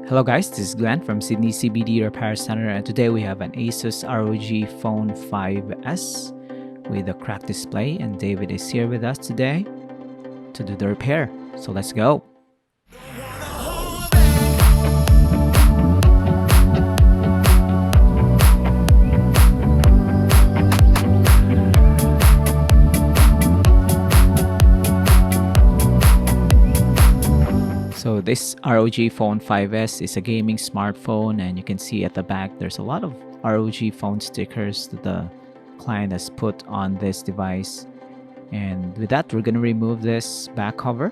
Hello guys, this is Glenn from Sydney CBD Repair Centre, and today we have an ASUS ROG Phone 5S with a cracked display, and David is here with us today to do the repair. So let's go. So this ROG Phone 5S is a gaming smartphone, and you can see at the back there's a lot of ROG phone stickers that the client has put on this device. And with that, we're going to remove this back cover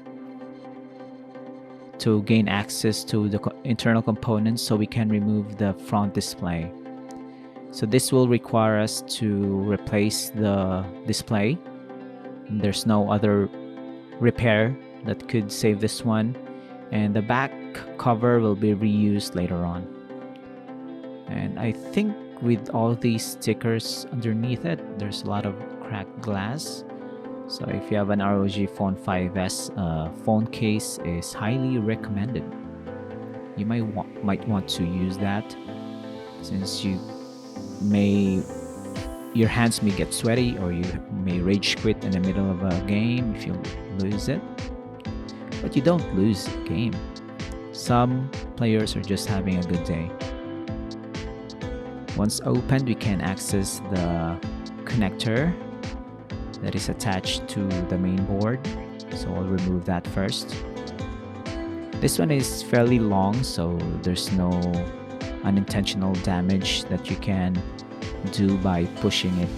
to gain access to the internal components so we can remove the front display. So this will require us to replace the display. There's no other repair that could save this one. And the back cover will be reused later on. And I think with all these stickers underneath it, there's a lot of cracked glass. So if you have an ROG Phone 5S, phone case is highly recommended. You might want to use that, since your hands may get sweaty, or you may rage quit in the middle of a game if you lose it. But you don't lose the game. Some players are just having a good day. Once opened, we can access the connector that is attached to the main board. So I'll remove that first. This one is fairly long, so there's no unintentional damage that you can do by pushing it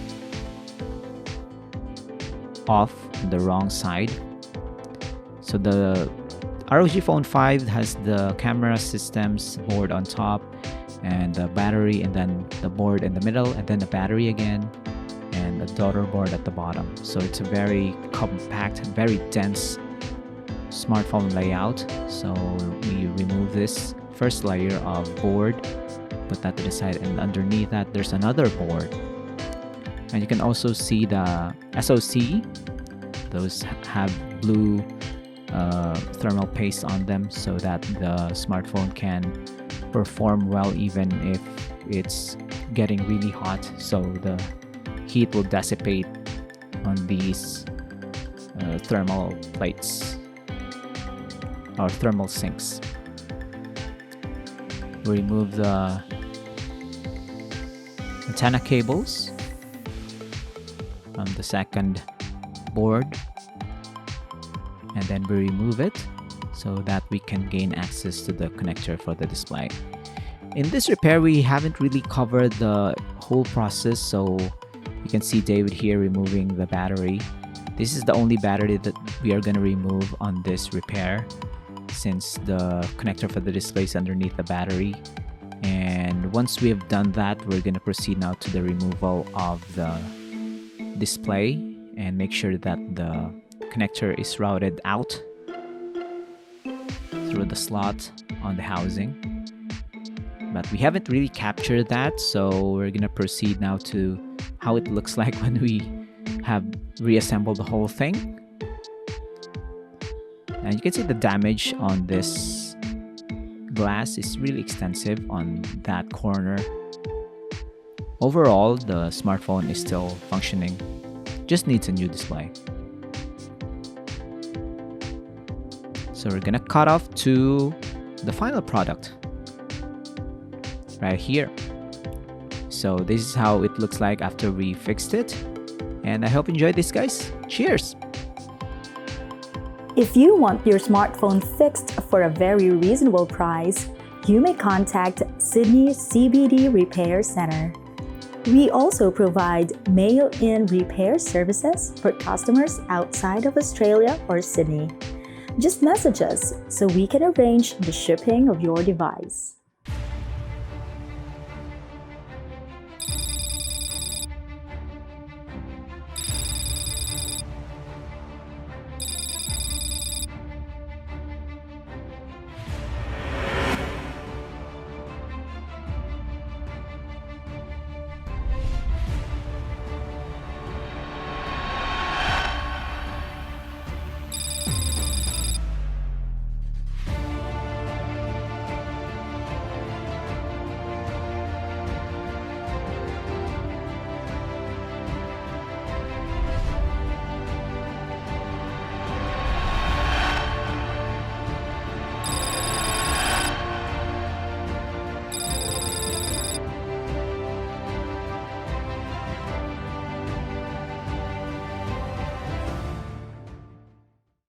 off the wrong side. So the ROG Phone 5 has the camera systems board on top, and the battery, and then the board in the middle, and then the battery again, and the daughter board at the bottom. So it's a very compact, very dense smartphone layout. So we remove this first layer of board, put that to the side, and underneath that there's another board. And you can also see the SoC. Those have blue thermal paste on them, so that the smartphone can perform well even if it's getting really hot. So the heat will dissipate on these thermal plates or thermal sinks. We remove the antenna cables from the second board, and then we remove it so that we can gain access to the connector for the display. In this repair, we haven't really covered the whole process, so you can see David here removing the battery. This is the only battery that we are going to remove on this repair, since the connector for the display is underneath the battery. And once we have done that, we're going to proceed now to the removal of the display and make sure that the connector is routed out through the slot on the housing. But we haven't really captured that, so we're gonna proceed now to how it looks like when we have reassembled the whole thing. And you can see the damage on this glass is really extensive on that corner. Overall, the smartphone is still functioning, just needs a new display. So we're gonna cut off to the final product right here. So this is how it looks like after we fixed it, and I hope you enjoyed this, guys. Cheers! If you want your smartphone fixed for a very reasonable price, you may contact Sydney CBD Repair Centre. We also provide mail-in repair services for customers outside of Australia or Sydney. Just message us so we can arrange the shipping of your device.